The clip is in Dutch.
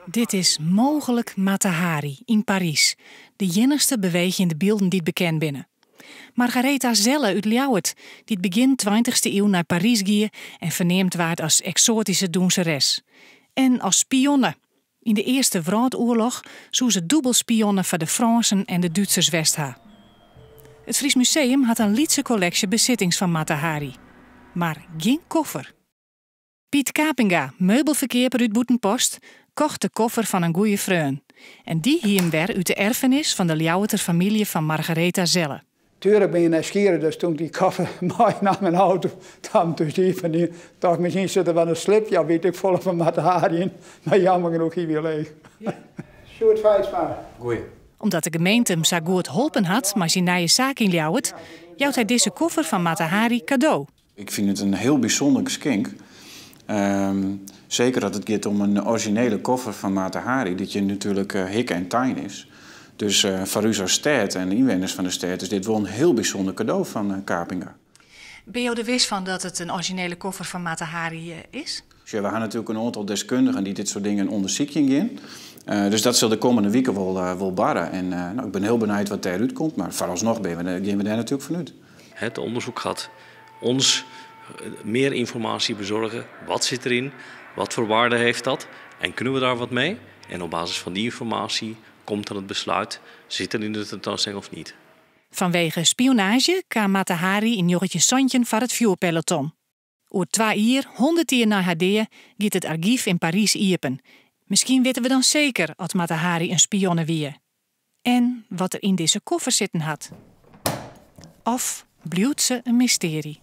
Dit is mogelijk Mata Hari in Parijs, de enigste bewegende beelden die bekend binnen. Margaretha Zelle uit Ljouwert, die het begin 20e eeuw naar Parijs gie en verneemd waard als exotische doenseres. En als spionne. In de Eerste Wereldoorlog zou ze dubbelspionnen voor de Fransen en de Duitsers Westha. Het Fries Museum had een lietse collectie bezittings van Mata Hari. Maar geen koffer. Piet Capinga, meubelverkeerper uit Boetenpost, kocht de koffer van een goeie vreun. En die hiem weer uit de erfenis van de Ljouwerter familie van Margaretha Zelle. Tuurlijk ben je nieuwsgierig, dus toen die koffer mooi naar mijn auto kwam, dus die dacht misschien zit er wel een slip, ja weet ik, vol van Mata Hari in, maar jammer genoeg hier weer leeg. Ja. Sjoerd Feitsma. Goeie. Omdat de gemeente hem zo goed geholpen had met zijn nieuwe zaak in Ljouwert, jouwt hij deze koffer van Mata Hari cadeau. Ik vind het een heel bijzonder geschenk. Zeker dat het gaat om een originele koffer van Mata Hari, dat je natuurlijk hikken en tijn is. Dus voor u als stad en inwoners van de stad is dit wel een heel bijzonder cadeau van Capinga. Ben je er wist van dat het een originele koffer van Mata Hari is? Dus ja, we hebben natuurlijk een aantal deskundigen die dit soort dingen onderzoeken gaan. Dus dat zal de komende weken wel barren. En nou, ik ben heel benieuwd wat daaruit komt, maar vooralsnog gaan we daar natuurlijk vanuit. Het onderzoek gaat ons meer informatie bezorgen. Wat zit erin? Wat voor waarde heeft dat? En kunnen we daar wat mee? En op basis van die informatie komt dan het besluit, zit er in de tentoonstelling of niet. Vanwege spionage kwam Mata Hari in Jorretje Santjen voor het vuurpeloton. Oer 2 jaar, 100 jaar na haar dee, giet het archief in Parijs iepen. Misschien weten we dan zeker dat Mata Hari een spionne wie. En wat er in deze koffer zitten had. Of blijft ze een mysterie.